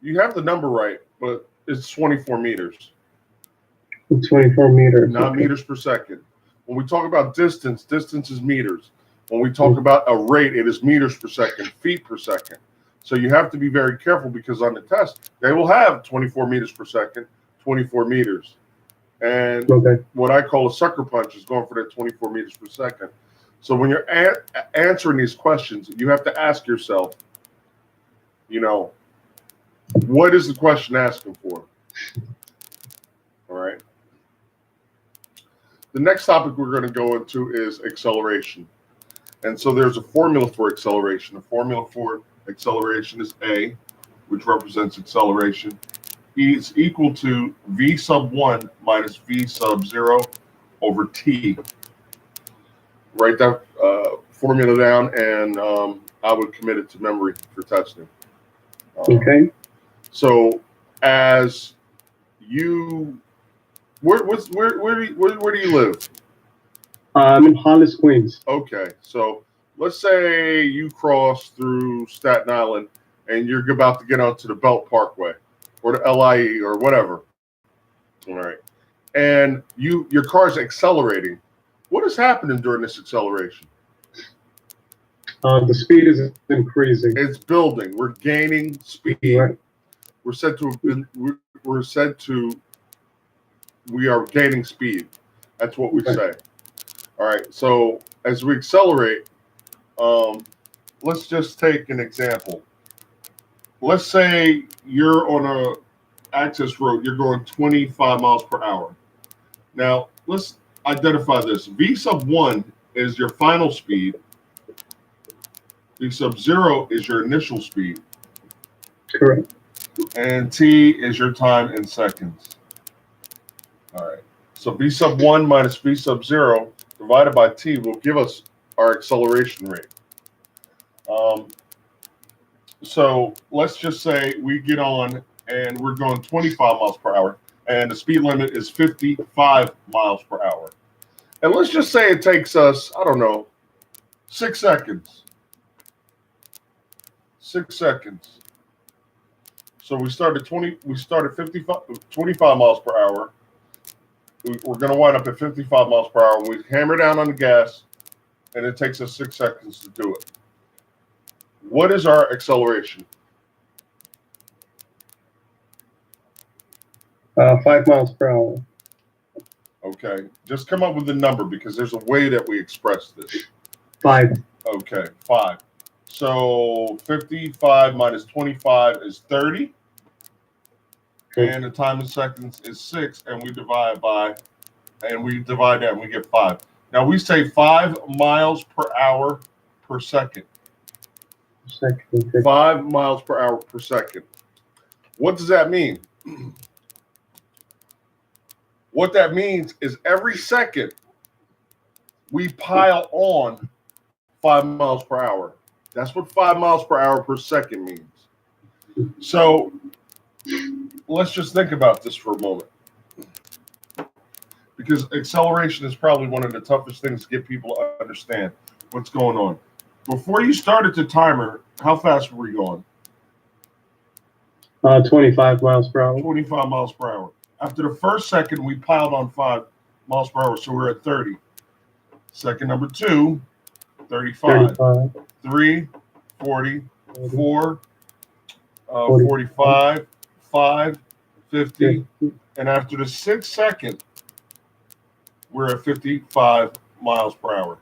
You have the number right, but it's 24 meters. 24 meters. Not meters per second. When we talk about distance, distance is meters. When we talk about a rate, it is meters per second, feet per second. So you have to be very careful because on the test, they will have 24 meters per second, 24 meters. And what I call a sucker punch is going for that 24 meters per second. So when you're answering these questions, you have to ask yourself, what is the question asking for? All right. The next topic we're going to go into is acceleration. And so there's a formula for acceleration. The formula for acceleration is A, which represents acceleration, is equal to v sub 1 minus v sub 0 over t. Write that formula down, and I would commit it to memory for testing. Okay. So as you, where do you live? I'm in Hollis, Queens. Okay, so let's say you cross through Staten Island and you're about to get onto the Belt Parkway or the LIE or whatever. All right. And your car's accelerating. What is happening during this acceleration? The speed is increasing. It's building. We're gaining speed. Right. We are gaining speed. That's what we say. All right. So as we accelerate, let's just take an example. Let's say you're on a access road. You're going 25 miles per hour. Now let's identify this. V sub 1 is your final speed. V sub 0 is your initial speed. Correct. And T is your time in seconds. All right. So V sub 1 minus V sub 0 divided by T will give us our acceleration rate. So let's just say we get on and we're going 25 miles per hour and the speed limit is 55 miles per hour. And let's just say it takes us, I don't know, 6 seconds. 6 seconds. So we started 25 miles per hour. We're going to wind up at 55 miles per hour. We hammer down on the gas, and it takes us 6 seconds to do it. What is our acceleration? 5 miles per hour. Okay. Just come up with a number because there's a way that we express this. 5. Okay, 5. So 55 minus 25 is 30. And the time in seconds is 6, and we divide that and we get 5. Now we say 5 miles per hour per second. 5 miles per hour per second. What does that mean? What that means is every second we pile on 5 miles per hour. That's what 5 miles per hour per second means. So let's just think about this for a moment. Because acceleration is probably one of the toughest things to get people to understand what's going on. Before you started the timer, how fast were we going? 25 miles per hour. 25 miles per hour. After the first second, we piled on 5 miles per hour, so we're at 30. Second number 2, 35. 3, 40, 4, 45, 5, 50. And after the 6th second, we're at 55 miles per hour.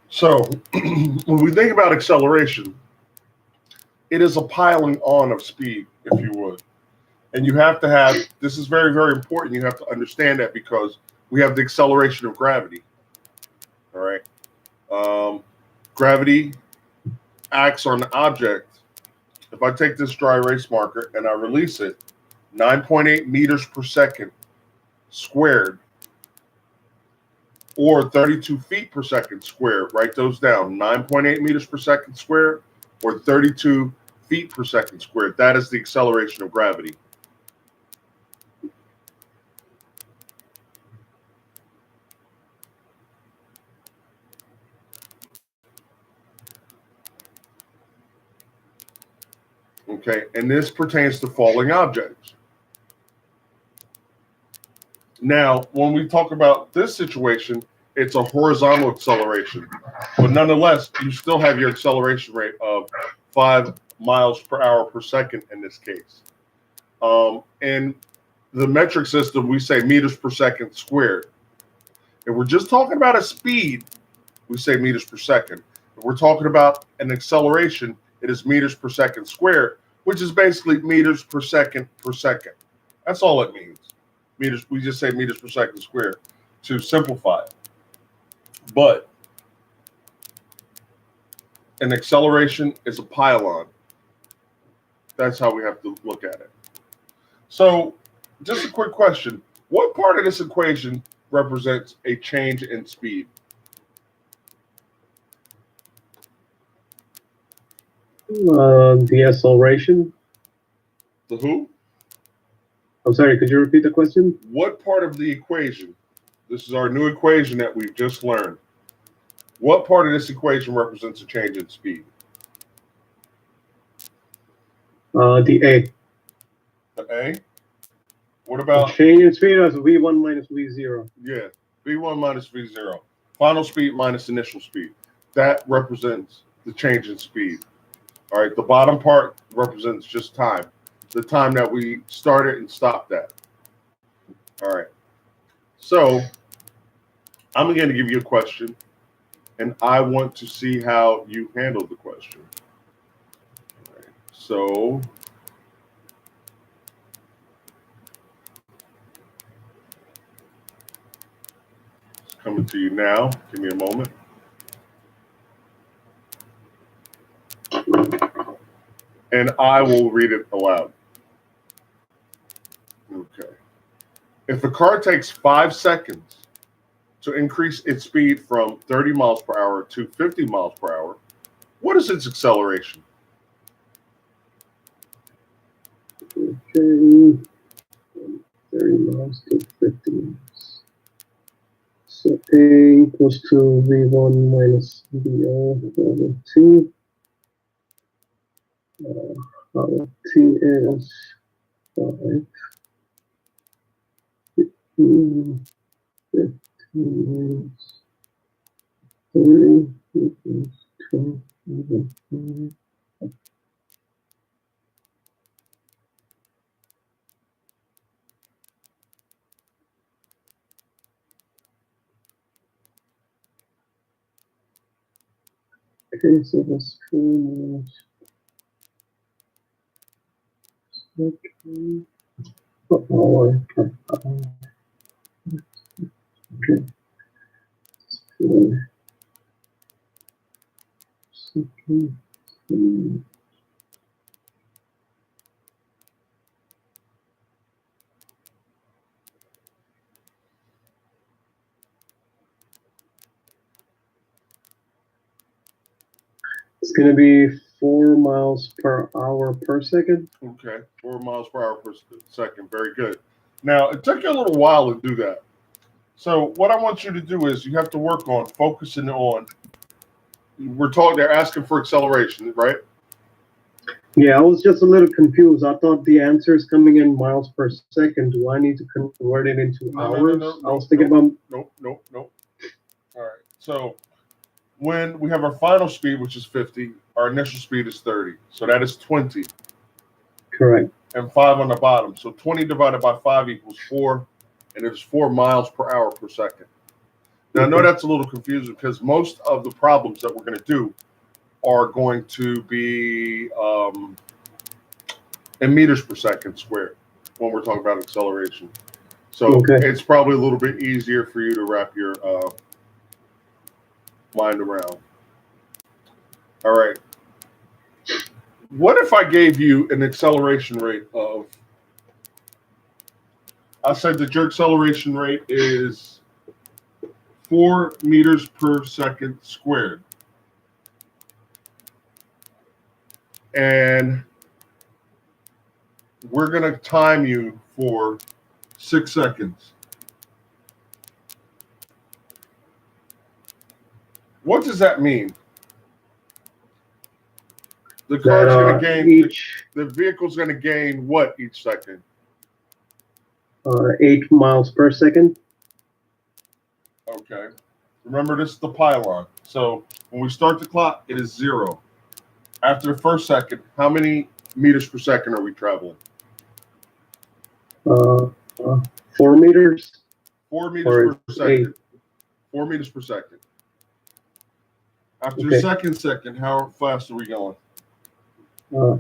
So when we think about acceleration, it is a piling on of speed, if you would. And you have to have, this is very, very important. You have to understand that because we have the acceleration of gravity. All right. Gravity acts on the object. If I take this dry erase marker and I release it, 9.8 meters per second squared, or 32 feet per second squared. Write those down. 9.8 meters per second squared, or 32 feet per second squared. That is the acceleration of gravity. Okay, and this pertains to falling objects. Now, when we talk about this situation, it's a horizontal acceleration, but nonetheless, you still have your acceleration rate of 5 miles per hour per second in this case. In the metric system, we say meters per second squared. If we're just talking about a speed, we say meters per second. If we're talking about an acceleration, it is meters per second squared, which is basically meters per second per second. That's all it means. Meters, we just say meters per second squared to simplify it. But an acceleration is a pylon. That's how we have to look at it. So just a quick question. What part of this equation represents a change in speed? The acceleration. The who? I'm sorry, could you repeat the question? What part of the equation? This is our new equation that we've just learned. What part of this equation represents a change in speed? The A. The A? What The about, change in speed is V1 minus V0. yeah, V1 minus V0. Final speed minus initial speed. That represents the change in speed. All right, the bottom part represents just time. The time that we started and stopped at. All right. So I'm going to give you a question, and I want to see how you handle the question. All right. So it's coming to you now. Give me a moment. And I will read it aloud. Okay. If a car takes 5 seconds to increase its speed from 30 miles per hour to 50 miles per hour, what is its acceleration? Okay. 30 miles to 50 miles. So A equals to V1 minus VO over T. T is 5. 15 minus 30 equals 12 over 5. Okay, so that's 4 miles per hour per hour. Okay. 4 seconds. It's going to be 4 miles per hour per second. Okay, 4 miles per hour per second. Very good. Now, it took you a little while to do that. So what I want you to do is you have to work on focusing on, they're asking for acceleration, right? Yeah, I was just a little confused. I thought the answer is coming in miles per second. Do I need to convert it into hours? I was thinking about. Nope. All right. So when we have our final speed, which is 50, our initial speed is 30. So that is 20. Correct. And 5 on the bottom. So 20 divided by 5 equals 4, and it is 4 miles per hour per second. Now, I know that's a little confusing because most of the problems that we're going to do are going to be in meters per second squared when we're talking about acceleration. So it's probably a little bit easier for you to wrap your mind around. All right. What if I gave you an acceleration rate of, I said that your acceleration rate is 4 meters per second squared. And we're going to time you for 6 seconds. What does that mean? The car's going to gain, each the vehicle's going to gain what each second? 8 miles per second. Okay. Remember, this is the pylon. So when we start the clock, it is 0. After the first second, how many meters per second are we traveling? 4 meters. 4 meters per second. 8. 4 meters per second. After Okay. the second, how fast are we going?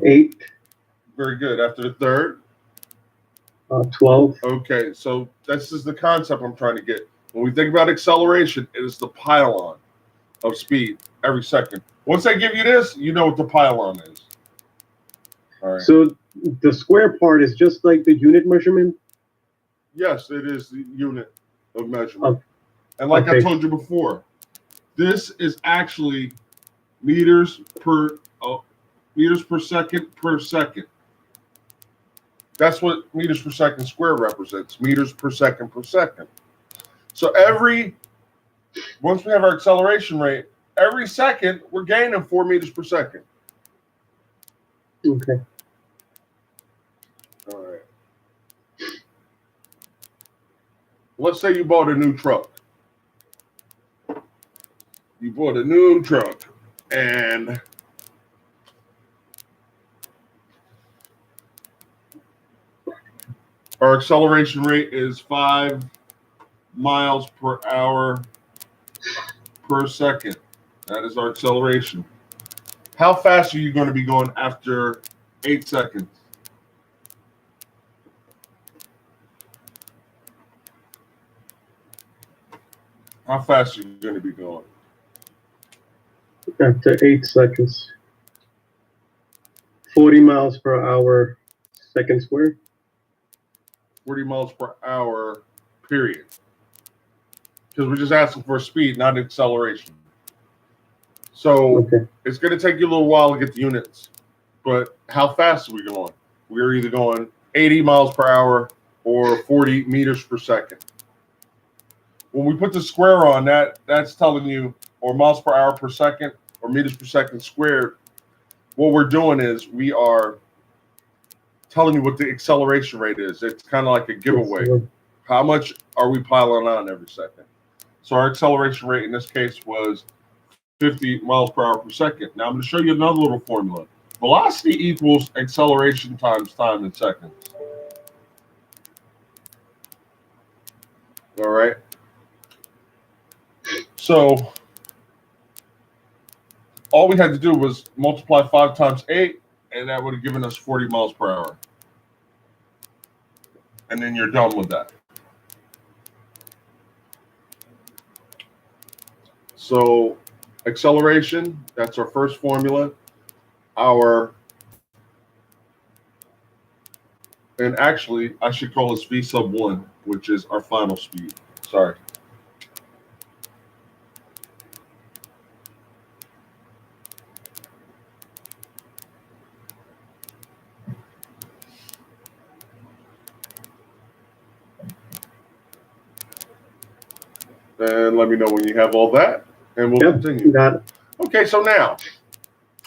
8. Very good. After the third? 12. Okay, so this is the concept I'm trying to get. When we think about acceleration, it is the pylon of speed every second. Once I give you this, you know what the pylon is. All right. So the square part is just like the unit measurement? Yes, it is the unit of measurement. And like I Okay. told you before, this is actually meters per second per second. That's what meters per second squared represents, meters per second per second. So once we have our acceleration rate, every second we're gaining 4 meters per second. Okay. All right. Let's say you bought a new truck. You bought a new truck and our acceleration rate is 5 miles per hour per second. That is our acceleration. How fast are you going to be going after 8 seconds? How fast are you going to be going? After 8 seconds. 40 miles per hour second square. 40 miles per hour, period. Because we're just asking for speed, not acceleration. So Okay. it's going to take you a little while to get the units. But how fast are we going? We're either going 80 miles per hour or 40 meters per second. When we put the square on that's telling you, or miles per hour per second or meters per second squared, what we're doing is we are telling you what the acceleration rate is. It's kind of like a giveaway. How much are we piling on every second? So our acceleration rate in this case was 50 miles per hour per second. Now I'm going to show you another little formula. Velocity equals acceleration times time in seconds. All right. So all we had to do was multiply 5 times 8, and that would have given us 40 miles per hour. And then you're done with that. So acceleration, that's our first formula. And actually, I should call this V sub 1, which is our final speed. Sorry. And let me know when you have all that, and we'll continue. Got it. Okay, so now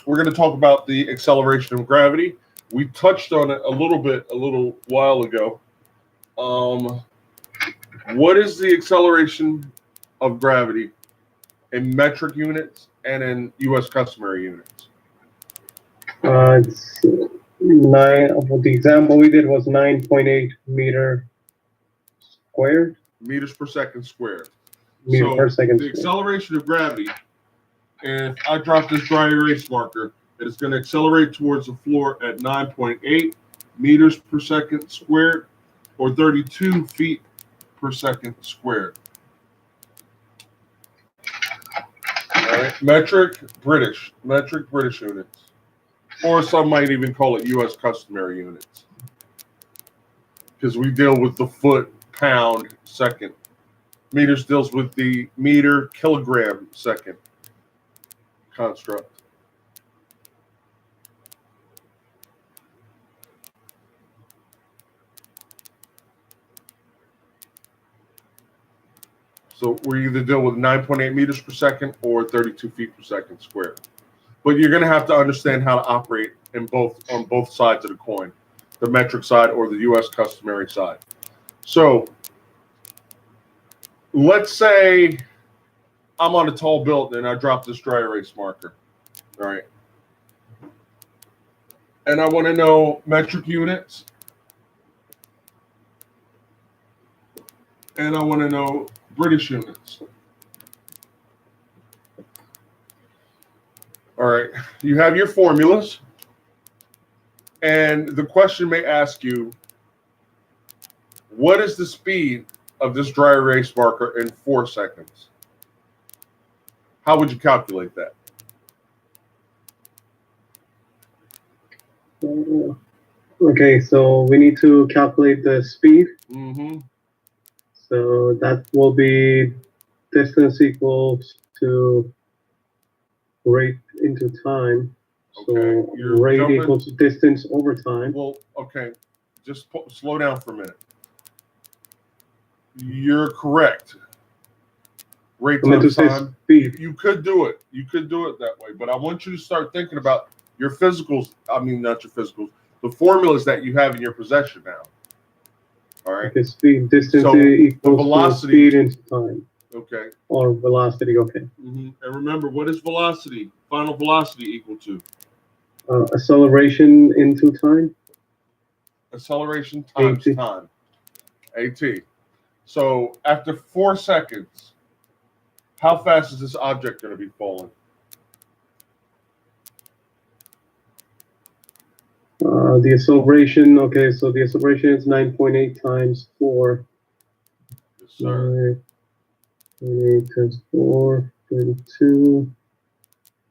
we're going to talk about the acceleration of gravity. We touched on it a little while ago. What is the acceleration of gravity in metric units and in U.S. customary units? It's 9. The example we did was 9.8 meter squared. Meters per second squared. Meter So per second the squared. acceleration of gravity, if I drop this dry erase marker, it is going to accelerate towards the floor at 9.8 meters per second squared, or 32 feet per second squared. All right, metric British units, or some might even call it U.S. customary units, because we deal with the foot, pound, second. Meters deals with the meter, kilogram, second construct. So we either deal with 9.8 meters per second or 32 feet per second squared. But you're going to have to understand how to operate on both sides of the coin, the metric side or the U.S. customary side. So let's say I'm on a tall building and I drop this dry erase marker, all right? And I want to know metric units. And I want to know British units. All right, you have your formulas. And the question may ask you, what is the speed of this dry erase marker in 4 seconds? How would you calculate that? Okay, so we need to calculate the speed. Mm-hmm. So that will be distance equals to rate into time. So Okay, you're rate jumping. equals distance over time. Well, okay, just slow down for a minute. You're correct. Rate times time. Speed. You could do it. You could do it that way. But I want you to start thinking about your physicals. I mean, not your physicals. The formulas that you have in your possession now. All right. Okay, speed distance So equals the velocity. speed into time. Okay. Or velocity. Okay. Mm-hmm. And remember, what is velocity? Final velocity equal to? Acceleration into time. Acceleration times AT. time. AT. So after 4 seconds, how fast is this object going to be falling? The acceleration, okay, so the acceleration is 9.8 times 4. Yes, sir. 9.8 times 4, 32,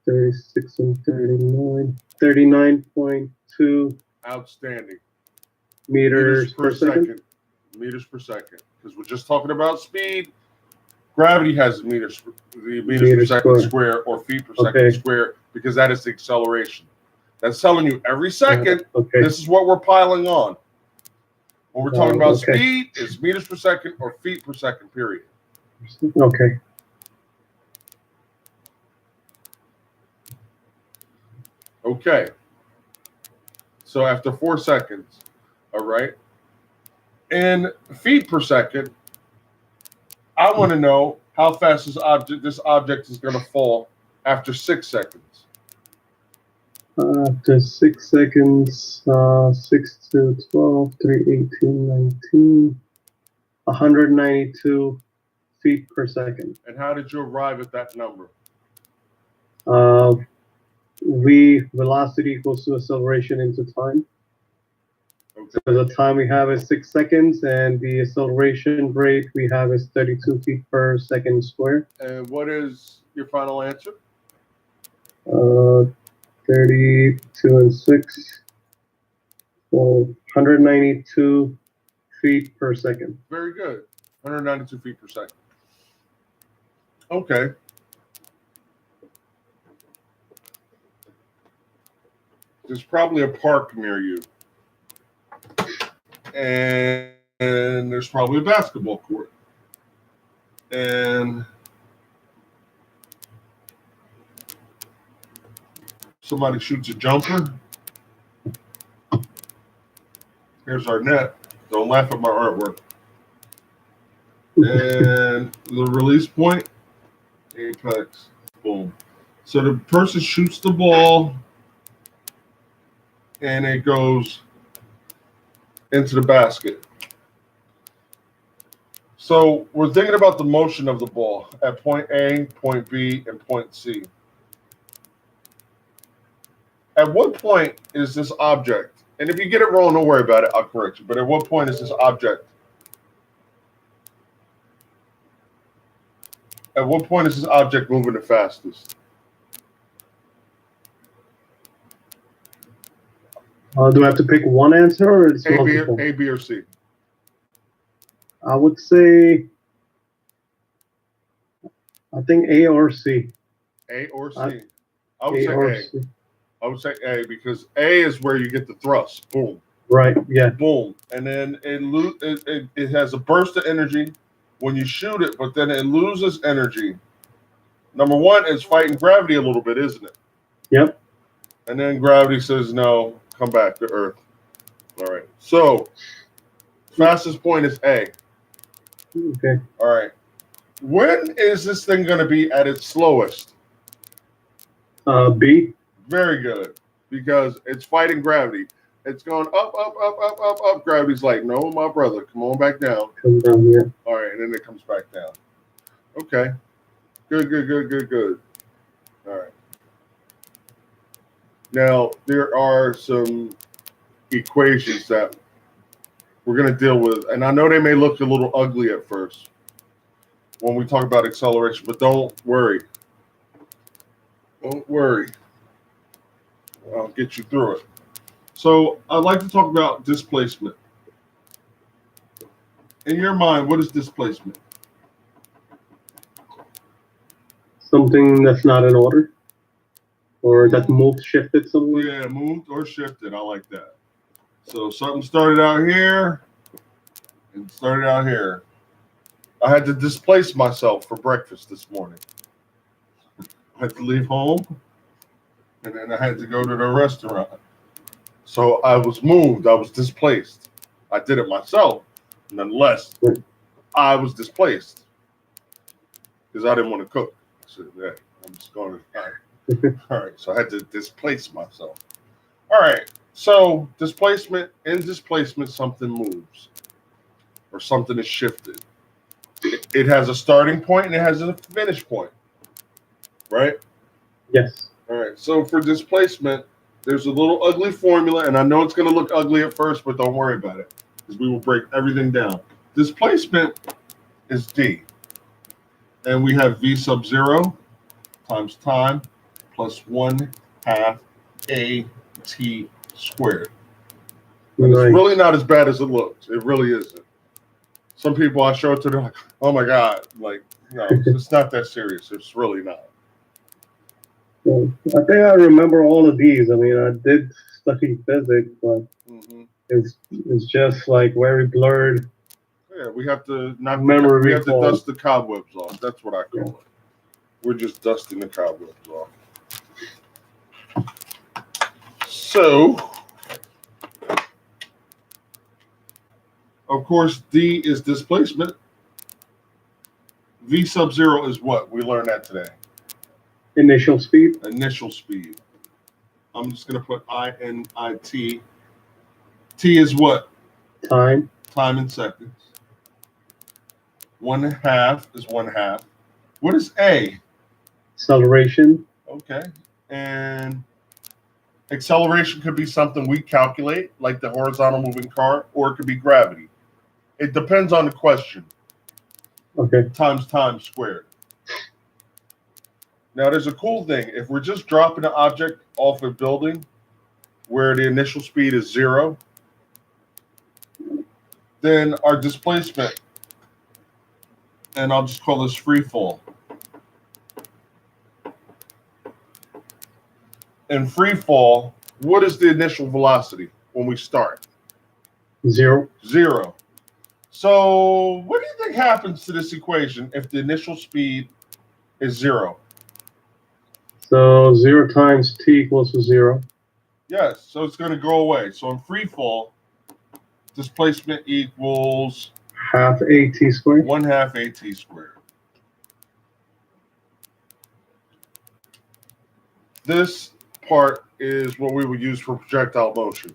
36 and 39, 39.2 Outstanding. meters per second. Meters per second. Because we're just talking about speed. Gravity has meters per second square or feet per second square, because that is the acceleration. That's telling you every second, this is what we're piling on. When we're talking about speed, it's meters per second or feet per second, period. Okay. Okay. So after 4 seconds, all right, in feet per second, I want to know how fast this object is going to fall after 6 seconds. After 6 seconds, 6 to 12, 3, 18, 19, 192 feet per second. And how did you arrive at that number? Velocity equals to acceleration into time. Okay. So the time we have is 6 seconds, and the acceleration rate we have is 32 feet per second squared. And what is your final answer? 32 and 6. Well, 192 feet per second. Very good. 192 feet per second. Okay. There's probably a park near you. And there's probably a basketball court. And somebody shoots a jumper. Here's our net. Don't laugh at my artwork. And the release point, apex, boom. So the person shoots the ball, and it goes into the basket. So we're thinking about the motion of the ball at point A, point B, and point C. At what point is this object, and if you get it wrong, don't worry about it, I'll correct you, but at what point is this object, moving the fastest? Do I have to pick one answer, or it's multiple? A, B, or C? I would say, I think A or C. A or C? I would say A. C. I would say A, because A is where you get the thrust. Boom. Right, yeah. Boom. And then it has a burst of energy when you shoot it, but then it loses energy. Number one, it's fighting gravity a little bit, isn't it? Yep. And then gravity says no, come back to Earth. All right. So fastest point is A. Okay. All right. When is this thing going to be at its slowest? B. Very good, because it's fighting gravity. It's going up, up, up, up, up, up. Gravity's like, no, my brother, come on back down. Come down here. All right, and then it comes back down. Okay. Good, good, good, good, good. All right. Now, there are some equations that we're going to deal with, and I know they may look a little ugly at first when we talk about acceleration, but don't worry. Don't worry. I'll get you through it. So I'd like to talk about displacement. In your mind, what is displacement? Something that's not in order, or that moved, shifted somewhere. Yeah, moved or shifted. I like that. So something started out here and started out here. I had to displace myself for breakfast this morning. I had to leave home, and then I had to go to the restaurant. So I was moved. I was displaced. I did it myself. Nonetheless, I was displaced because I didn't want to cook. I said, yeah, I'm just going to. All right. So I had to displace myself. All right. So displacement, in displacement, something moves or something is shifted. It has a starting point and it has a finish point, right? Yes. All right. So for displacement, there's a little ugly formula, and I know it's going to look ugly at first, but don't worry about it because we will break everything down. Displacement is D, and we have V sub 0 times time plus 1/2 AT squared. And it's really not as bad as it looks. It really isn't. Some people I show it to, they're like, oh my God. Like, no, it's not that serious. It's really not. Well, I think I remember all of these. I mean, I did study physics, but it's just like very blurred. Yeah, we have to not memory. We have to dust the cobwebs off. That's what I call it. We're just dusting the cobwebs off. So, of course, D is displacement. V sub 0 is what? We learned that today. Initial speed. Initial speed. I'm just going to put INIT. T is what? Time. Time in seconds. 1/2 is 1/2. What is A? Acceleration. Okay. And acceleration could be something we calculate, like the horizontal moving car, or it could be gravity. It depends on the question. Okay. Times time squared. Now, there's a cool thing. If we're just dropping an object off a building where the initial speed is 0, then our displacement, and I'll just call this free fall. In free fall, what is the initial velocity when we start? 0. 0. So what do you think happens to this equation if the initial speed is 0? So 0 times t equals to 0. Yes, so it's going to go away. So in free fall, displacement equals 1/2 AT squared. 1/2 AT squared. This part is what we would use for projectile motion,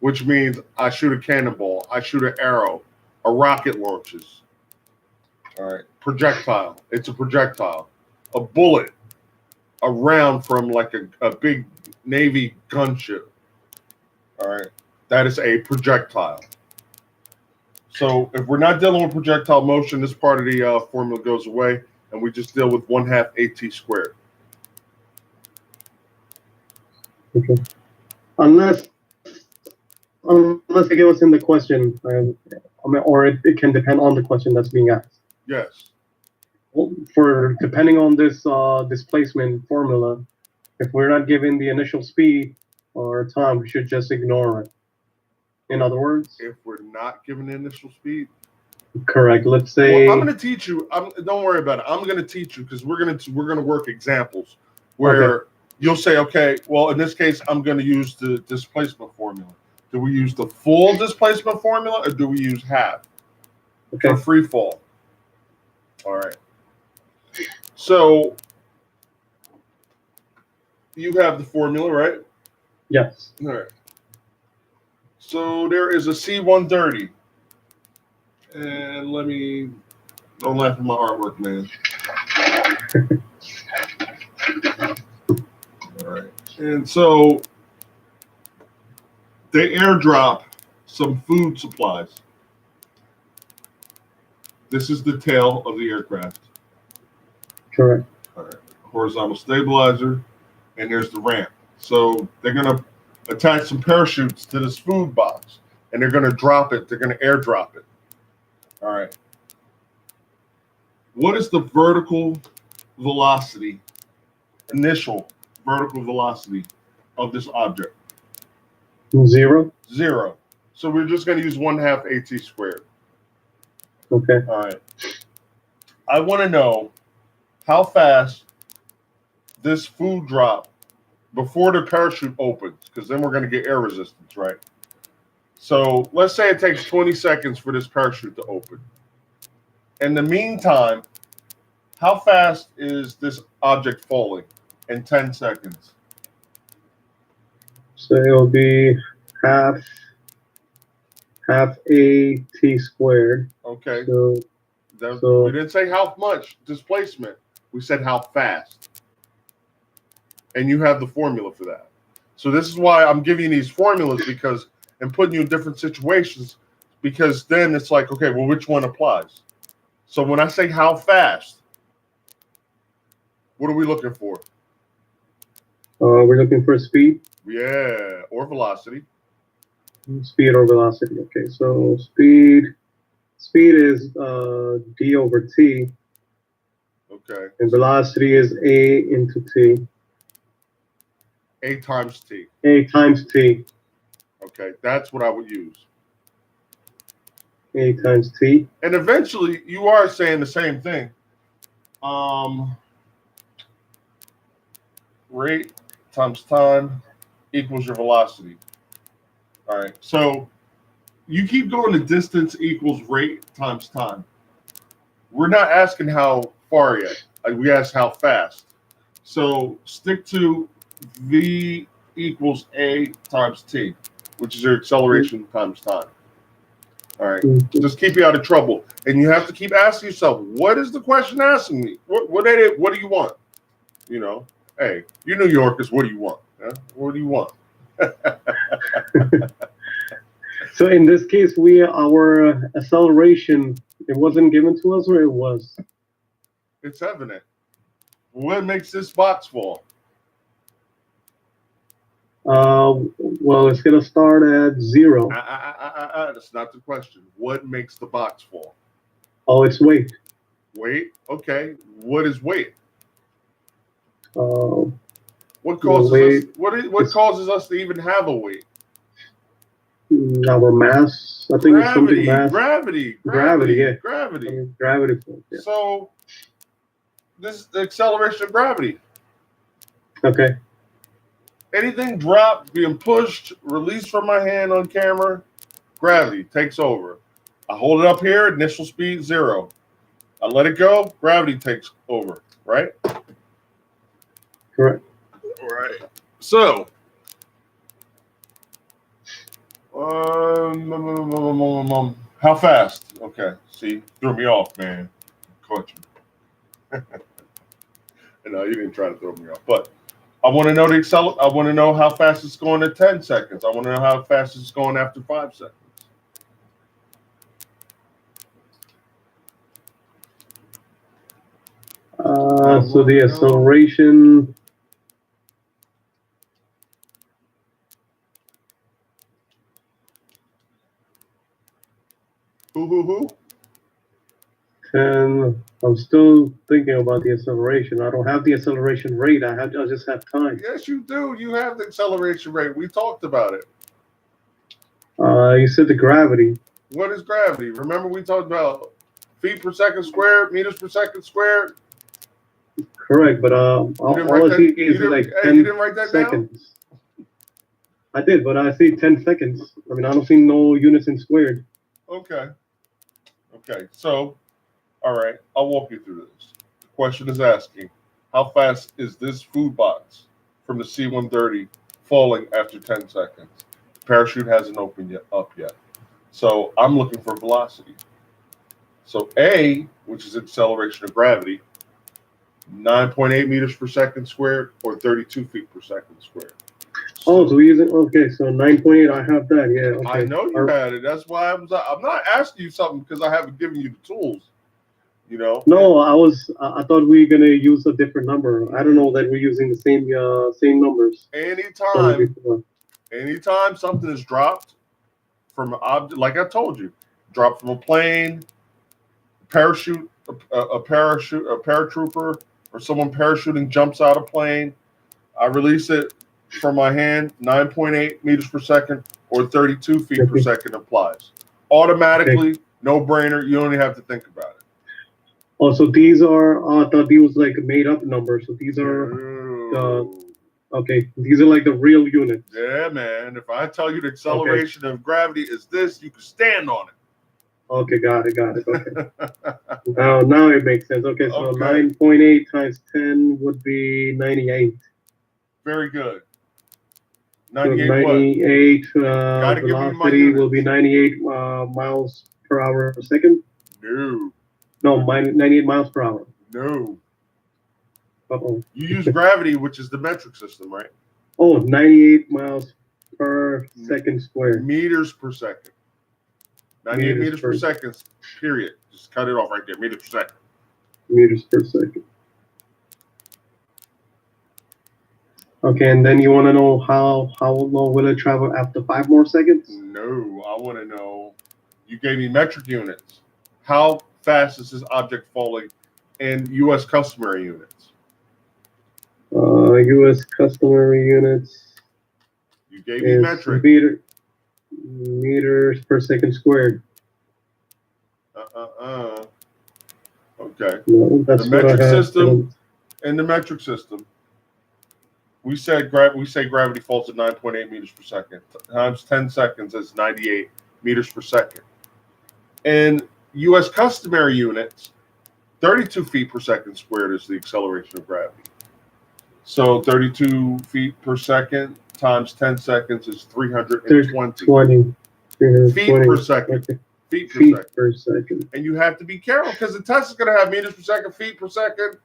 which means I shoot a cannonball, I shoot an arrow, a rocket launches. All right, projectile. It's a projectile. A bullet, a round from like a big Navy gunship. All right, that is a projectile. So if we're not dealing with projectile motion, this part of the formula goes away, and we just deal with 1/2 AT squared. Okay. Unless they give us in the question, I mean, or it can depend on the question that's being asked. Yes. Well, for depending on this displacement formula, if we're not given the initial speed or time, we should just ignore it. In other words, If we're not given the initial speed, Correct. Let's say. Well, I'm going to teach you. Don't worry about it. I'm going to teach you because we're going to work examples where you'll say, okay, well, in this case, I'm going to use the displacement formula. Do we use the full displacement formula or do we use half for free fall? All right. So you have the formula, right? Yes. All right. So there is a C130. And don't laugh at my artwork, man. All right. And so they airdrop some food supplies. This is the tail of the aircraft. Correct. All right. Horizontal stabilizer, and there's the ramp. So they're going to attach some parachutes to this food box, and they're going to drop it. They're going to airdrop it. All right. What is the vertical velocity, initial vertical velocity of this object? 0. 0. So we're just going to use 1/2 AT squared. Okay. All right. I want to know how fast this food drop before the parachute opens, because then we're going to get air resistance, right? So let's say it takes 20 seconds for this parachute to open. In the meantime, how fast is this object falling in 10 seconds? So it'll be half AT squared. Okay. So we didn't say how much displacement. We said how fast. And you have the formula for that. So this is why I'm giving you these formulas, because and putting you in different situations, because then it's like, okay, well, which one applies? So when I say how fast, what are we looking for? we're looking for speed. Yeah, or velocity. Speed or velocity. Okay, so speed is d over t. Okay. And velocity is a into t. A times t. A times t. Okay, that's what I would use. A times t. And eventually, you are saying the same thing. Rate times time equals your velocity. All right, so you keep going to distance equals rate times time. We're not asking how far yet. We asked how fast. So stick to V equals A times T, which is your acceleration times time. All right, just keep you out of trouble. And you have to keep asking yourself, what is the question asking me? What do you want? You know, hey, you New Yorkers, what do you want? Huh? What do you want? So in this case, our acceleration, it wasn't given to us, or it was? It's evident. What makes this box fall? Well, it's gonna start at 0. That's not the question. What makes the box fall? Oh, it's weight. Weight. Okay. What is weight? Uh, What causes us? What causes us to even have a weight? Our mass. I think it's something mass. Gravity. Yeah. Gravity. I mean, gravity force. Yeah. So this is the acceleration of gravity. Okay. Anything dropped, being pushed, released from my hand on camera, gravity takes over. I hold it up here, initial speed 0. I let it go, gravity takes over, right? Correct. All right. So, how fast? Okay. See, threw me off, man. Caught you. No, you didn't try to throw me off, but I want to know I want to know how fast it's going at 10 seconds. I want to know how fast it's going after 5 seconds. So the acceleration. Who? And I'm still thinking about the acceleration. I don't have the acceleration rate. I just have time. Yes, you do. You have the acceleration rate. We talked about it. You said the gravity. What is gravity? Remember we talked about feet per second squared, meters per second squared. Correct, but all I see is like Hey, you didn't write 10 that seconds. I did, but I see 10 seconds. I mean, I don't see no units in squared. Okay. Okay. So, all right, I'll walk you through this. The question is asking, how fast is this food box from the C-130 falling after 10 seconds? The parachute hasn't opened up yet. So I'm looking for velocity. So A, which is acceleration of gravity, 9.8 meters per second squared or 32 feet per second squared. So we're using, okay, so 9.8, I have that, yeah. Okay. I know you had it. That's why I'm not asking you something because I haven't given you the tools. You know? No, I thought we were gonna use a different number. I don't know that we're using the same numbers. Anytime something is dropped from an object, like I told you, dropped from a plane, parachute, a paratrooper, or someone parachuting jumps out of plane, I release it from my hand, 9.8 meters per second or 32 feet per second applies. Automatically, no brainer. You don't even have to think about it. Oh, so these are, I thought these was like made up numbers. So these are, these are like the real units. Yeah, man. If I tell you the acceleration of gravity is this, you can stand on it. Okay, got it. Okay. now it makes sense. Okay, so 9.8 times 10 would be 98. Very good. 98 velocity will be 98 miles per hour per second. No, 98 miles per hour. No. Uh-oh. You use gravity, which is the metric system, right? Oh, 98 miles per second squared. Meters per second. 98 meters per second, period. Just cut it off right there. Meters per second. Meters per second. Okay, and then you want to know how long will it travel after 5 more seconds? No, I want to know. You gave me metric units. How fast is this object falling in U.S. customary units? U.S. customary units. You gave me metric. Meters per second squared. Okay. No, that's the metric system. In the metric system, we say gravity falls at 9.8 meters per second times 10 seconds is 98 meters per second. In U.S. customary units, 32 feet per second squared is the acceleration of gravity. So 32 feet per second times 10 seconds is 320 feet per second. Okay. Feet per second. And you have to be careful because the test is going to have meters per second, feet per second,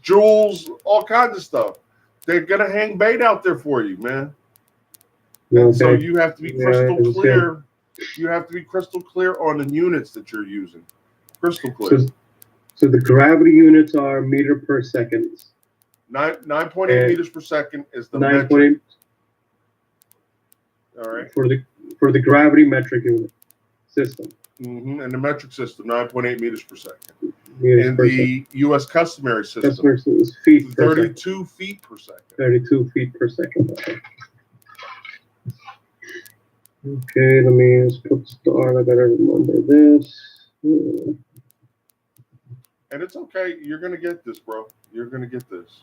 joules, all kinds of stuff. They're going to hang bait out there for you, man. And so you have to be crystal clear. You have to be crystal clear on the units that you're using. Crystal clear. So the gravity units are meter per second. 9.8 meters per second is the metric. All right. For the gravity metric unit system. Mm-hmm. And the metric system, 9.8 meters per second. In the U.S. customary system, is feet 32 feet per second. 32 feet per second. Okay, let me just put start. I better remember this. And it's okay. You're going to get this, bro. You're going to get this.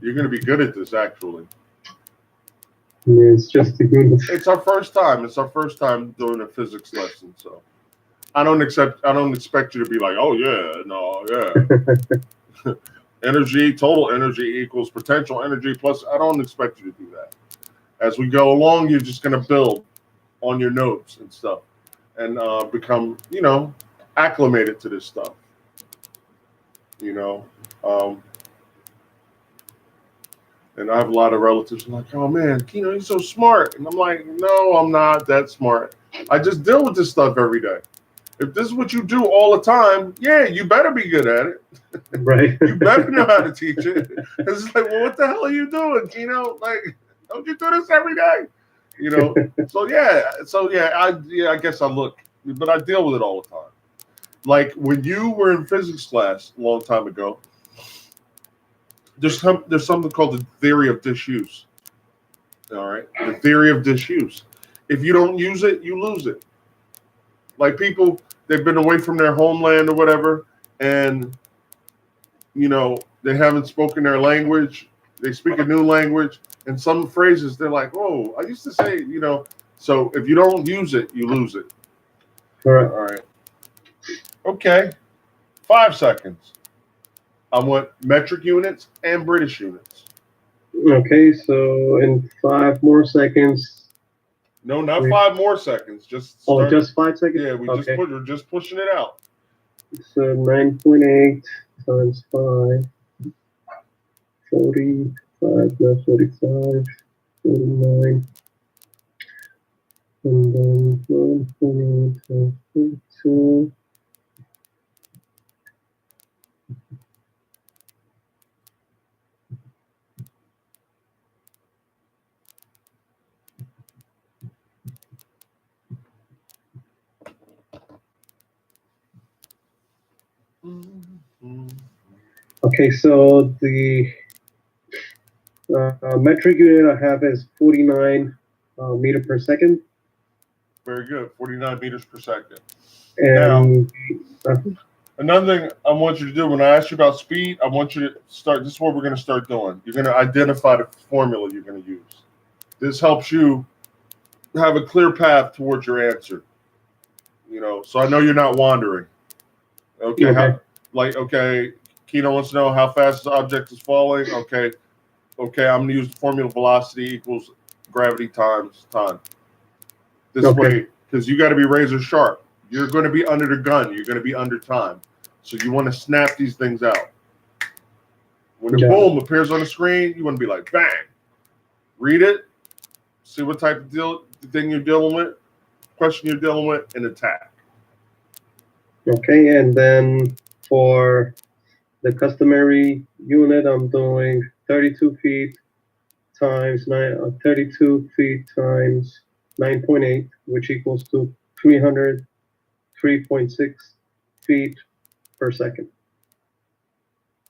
You're going to be good at this, actually. Yeah, it's just a good. It's our first time. It's our first time doing a physics lesson, so I don't expect you to be like, oh yeah, no, yeah. Energy, total energy equals potential energy plus. I don't expect you to do that. As we go along, you're just going to build on your notes and stuff, and become, acclimated to this stuff. And I have a lot of relatives who are like, oh man, Keno, you're so smart. And I'm like, no, I'm not that smart. I just deal with this stuff every day. If this is what you do all the time, yeah, you better be good at it. Right. You better know how to teach it. It's like, well, what the hell are you doing, Keno? Like, don't you do this every day? So I guess I look, but I deal with it all the time. Like when you were in physics class a long time ago, there's something called the theory of disuse. All right. The theory of disuse. If you don't use it, you lose it. Like people, they've been away from their homeland or whatever, and they haven't spoken their language. They speak a new language, and some phrases they're like, "Oh, I used to say," So if you don't use it, you lose it. All right. All right. Okay. 5 seconds. I want metric units and British units. Okay, so in 5 more seconds. No, not 5 more seconds. Just start. Just 5 seconds. Yeah, we're just pushing it out. So 9.8 times 5, 45, no, 45, 49, and then 9.8 times 42. Okay, so the metric unit I have is 49 meter per second. Very good. 49 meters per second. And now, another thing I want you to do when I ask you about speed, I want you to start. This is what we're going to start doing. You're going to identify the formula you're going to use. This helps you have a clear path towards your answer. So I know you're not wandering. Okay. Okay. Kino wants to know how fast the object is falling. Okay. I'm going to use the formula velocity equals gravity times time. This way, because you got to be razor sharp. You're going to be under the gun. You're going to be under time. So you want to snap these things out. When the boom appears on the screen, you want to be like, bang. Read it. See what type of thing you're dealing with, question you're dealing with, and attack. Okay, and then for the customary unit, I'm doing 32 feet times 32 feet times 9.8, which equals to 303.6 feet per second.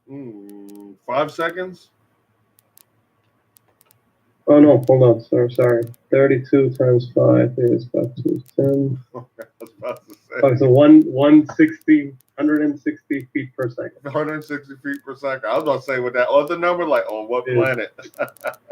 5 seconds? Oh no, hold on, sorry. 32 times 5 is about 10. I was about to say. Oh, so 160 feet per second. 160 feet per second. I was about to say with that other number, like on what planet?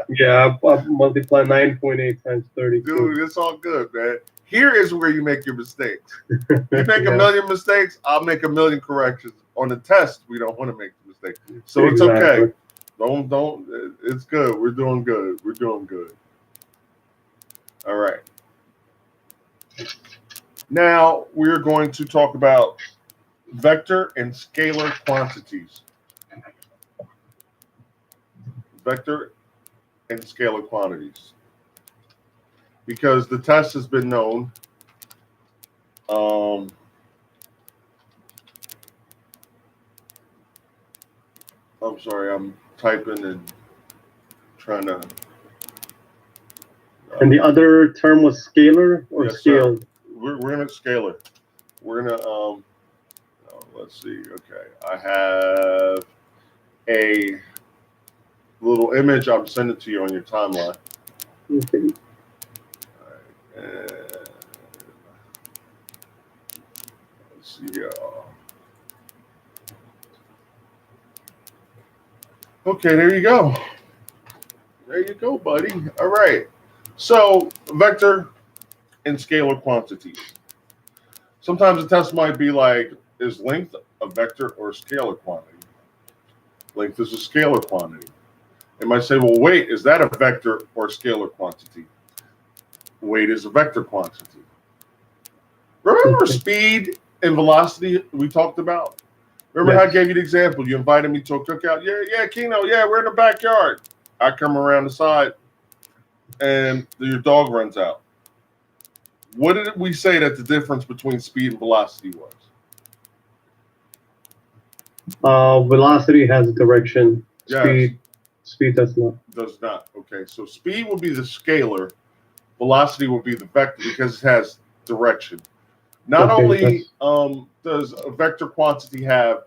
Yeah, I multiply 9.8 times 32. Dude, it's all good, man. Here is where you make your mistakes. You make a million mistakes, I'll make a million corrections. On the test, we don't want to make the mistake. So it's okay. Don't. It's good. We're doing good. All right. Now we're going to talk about vector and scalar quantities. Vector and scalar quantities. Because the test has been known. I'm sorry, I'm typing and trying to. And the other term was scalar or scale? Sir. We're gonna scalar. We're gonna let's see. Okay, I have a little image. I'm sending it to you on your timeline. Okay. All right, let's see. Okay, there you go. There you go, buddy. All right. So, vector and scalar quantities. Sometimes the test might be like, is length a vector or a scalar quantity? Length is a scalar quantity. It might say, well, weight, is that a vector or a scalar quantity? Weight is a vector quantity. Remember speed and velocity we talked about? Remember how I gave you the example? You invited me to a cookout. Yeah, Kino. Yeah, we're in the backyard. I come around the side, and your dog runs out. What did we say that the difference between speed and velocity was? Velocity has direction. Yes. Speed does not. Does not. Okay, so speed will be the scalar. Velocity will be the vector because it has direction. Not only does a vector quantity have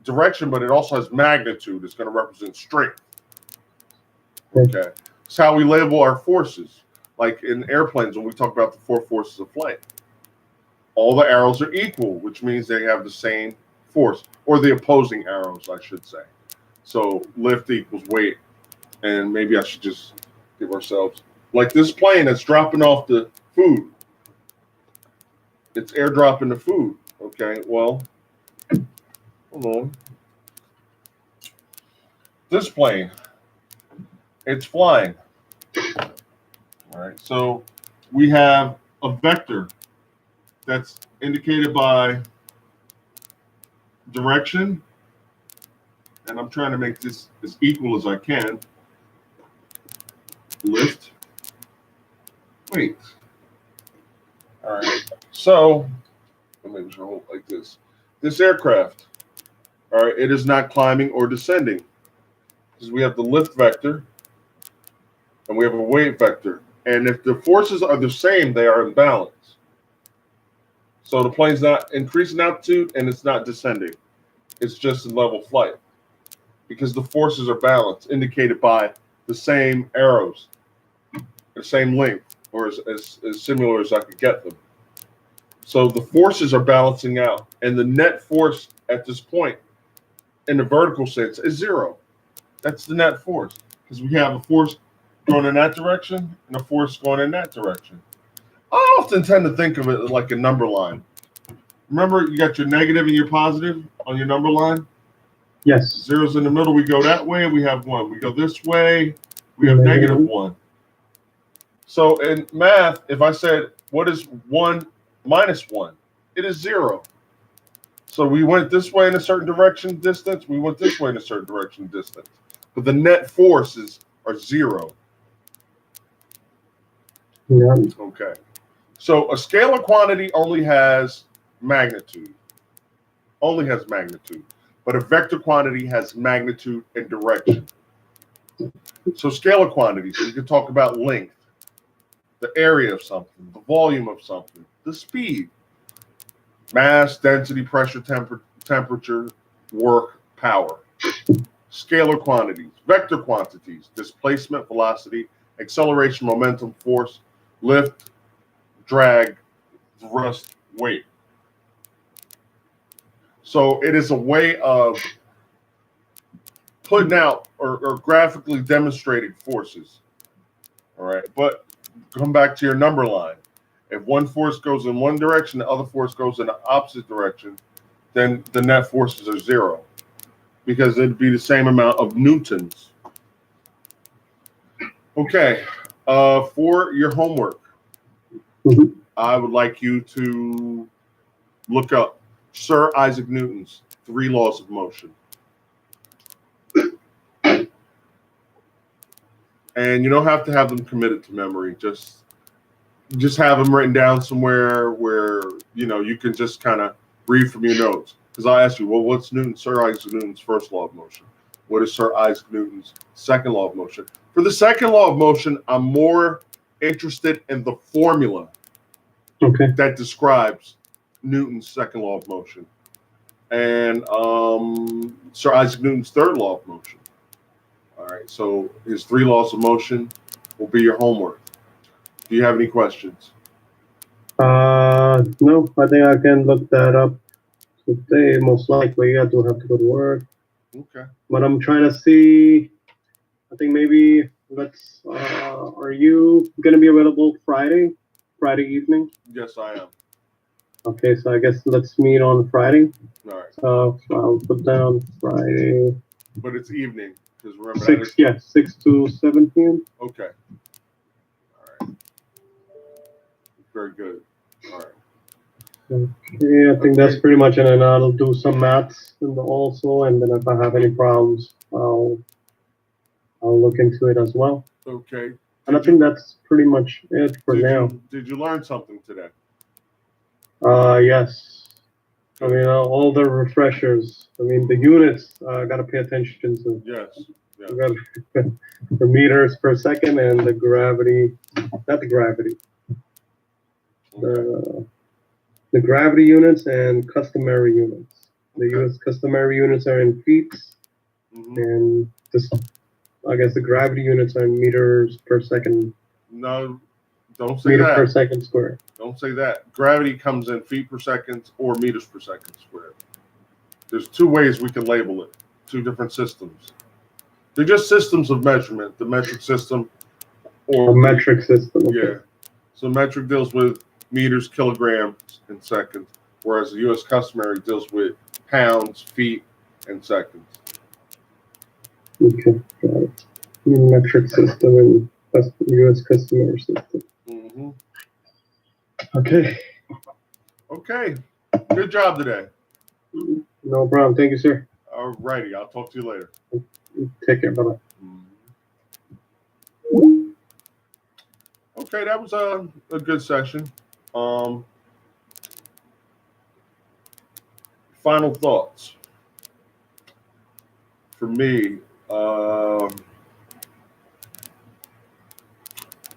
direction, but it also has magnitude. It's going to represent strength. Okay. It's how we label our forces. Like in airplanes, when we talk about the 4 forces of flight, all the arrows are equal, which means they have the same force, or the opposing arrows, I should say. So lift equals weight, and maybe I should just give ourselves, like this plane that's dropping off the food. It's airdropping the food. Okay, well, hold on. This plane, it's flying. All right, so we have a vector that's indicated by direction, and I'm trying to make this as equal as I can. Lift, weight. All right, so let me hold it like this. This aircraft, all right, it is not climbing or descending because we have the lift vector and we have a weight vector. And if the forces are the same, they are in balance. So the plane's not increasing altitude and it's not descending. It's just in level flight because the forces are balanced, indicated by the same arrows, the same length, or as similar as I could get them. So the forces are balancing out, and the net force at this point in the vertical sense is 0. That's the net force because we have a force going in that direction and a force going in that direction. I often tend to think of it like a number line. Remember, you got your negative and your positive on your number line? Yes. Zero's in the middle. We go that way, we have 1. We go this way, we have negative 1. So in math, if I said, what is 1 minus 1? It is 0. So we went this way in a certain direction distance. We went this way in a certain direction distance. But the net forces are 0. Yeah. Okay. So a scalar quantity only has magnitude. Only has magnitude. But a vector quantity has magnitude and direction. So scalar quantities, we can talk about length, the area of something, the volume of something, the speed, mass, density, pressure, temperature, work, power. Scalar quantities, vector quantities, displacement, velocity, acceleration, momentum, force, lift, drag, thrust, weight. So it is a way of putting out or graphically demonstrating forces. All right, but come back to your number line. If one force goes in one direction, the other force goes in the opposite direction, then the net forces are 0 because it'd be the same amount of newtons. Okay, for your homework, I would like you to look up Sir Isaac Newton's 3 laws of motion. And you don't have to have them committed to memory. Just have them written down somewhere where you can just kind of read from your notes. Because I asked you, well, what's Sir Isaac Newton's first law of motion? What is Sir Isaac Newton's second law of motion? For the second law of motion, I'm more interested in the formula that describes Newton's second law of motion, and Sir Isaac Newton's third law of motion. All right, so his 3 laws of motion will be your homework. Do you have any questions? No, I think I can look that up today. Most likely, I do have to go to work. Okay. But I'm trying to see. I think maybe let's. Are you gonna be available Friday evening? Yes, I am. Okay, so I guess let's meet on Friday. All right. So I'll put down Friday. But it's evening because remember 6 to 7 p.m. Okay. All right. Very good. All right. Okay, I think that's pretty much it, and I'll do some maths also, and then if I have any problems, I'll look into it as well. Okay. And I think that's pretty much it for now. Did you learn something today? Yes. I mean, all the refreshers. I mean, the units, gotta pay attention to. Yes. Yeah. The meters per second and the gravity, not the gravity. Okay. The gravity units and customary units. The US customary units are in feet, and I guess the gravity units are in meters per second. No, don't say Meter per that. second squared. Don't say that. Gravity comes in feet per second or meters per second squared. There's two ways we can label it. Two different systems. They're just systems of measurement. The metric system or A metric system. Okay. yeah. So metric deals with meters, kilograms, and seconds, whereas the U.S. customary deals with pounds, feet, and seconds. Okay. Got it. Metric system and U.S. customary system. Mm-hmm. Okay. Okay. Good job today. No problem. Thank you, sir. All righty. I'll talk to you later. Take care. Bye-bye. Okay, that was a good session. Final thoughts for me.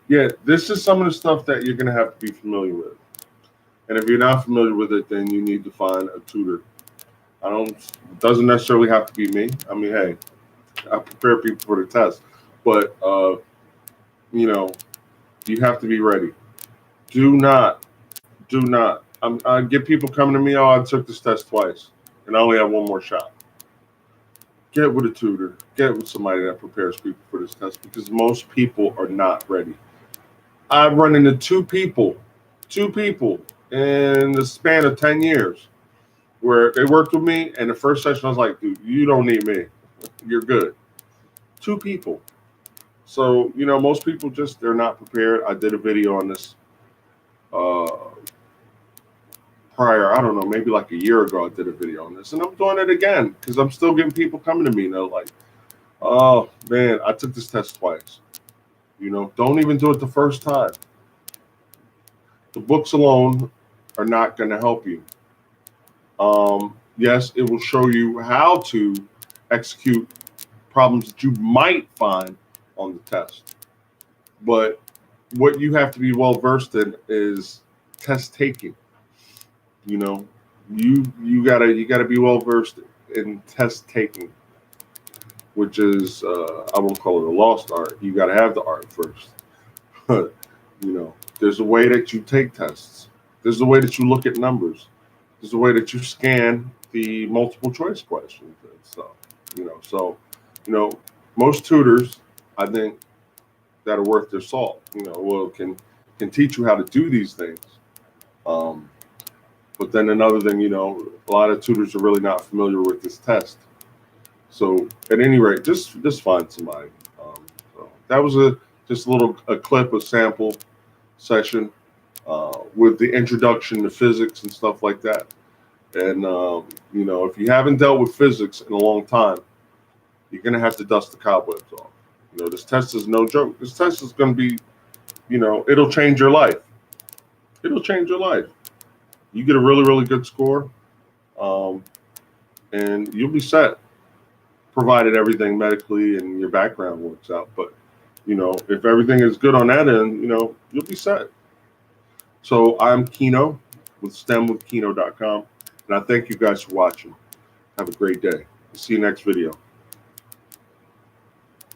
Yeah, this is some of the stuff that you're going to have to be familiar with. And if you're not familiar with it, then you need to find a tutor. It doesn't necessarily have to be me. I mean, hey, I prepare people for the test, but you have to be ready. Do not. I get people coming to me, oh, I took this test twice and I only have one more shot. Get with a tutor. Get with somebody that prepares people for this test because most people are not ready. I've run into two people in the span of 10 years where they worked with me, and the first session I was like, dude, you don't need me. You're good. Two people. So, most people they're not prepared. I did a video on this prior, I don't know, maybe like a year ago I did a video on this, and I'm doing it again because I'm still getting people coming to me, like, oh, man, I took this test twice. Don't even do it the first time. The books alone are not going to help you. Yes, it will show you how to execute problems that you might find on the test. But what you have to be well versed in is test taking. You gotta be well versed in test taking, which is I won't call it a lost art. You gotta have the art first. There's a way that you take tests. There's a way that you look at numbers. There's a way that you scan the multiple choice questions and stuff. Most tutors, I think, that are worth their salt, can teach you how to do these things. But then another thing, a lot of tutors are really not familiar with this test. So at any rate, just find somebody. So that was just a clip, a sample session with the introduction to physics and stuff like that. And, if you haven't dealt with physics in a long time, you're going to have to dust the cobwebs off. This test is no joke. This test is going to be, it'll change your life. It'll change your life. You get a really, really good score, and you'll be set, provided everything medically and your background works out. But, if everything is good on that end, you'll be set. So I'm Kino with STEMwithKino.com, and I thank you guys for watching. Have a great day. See you next video.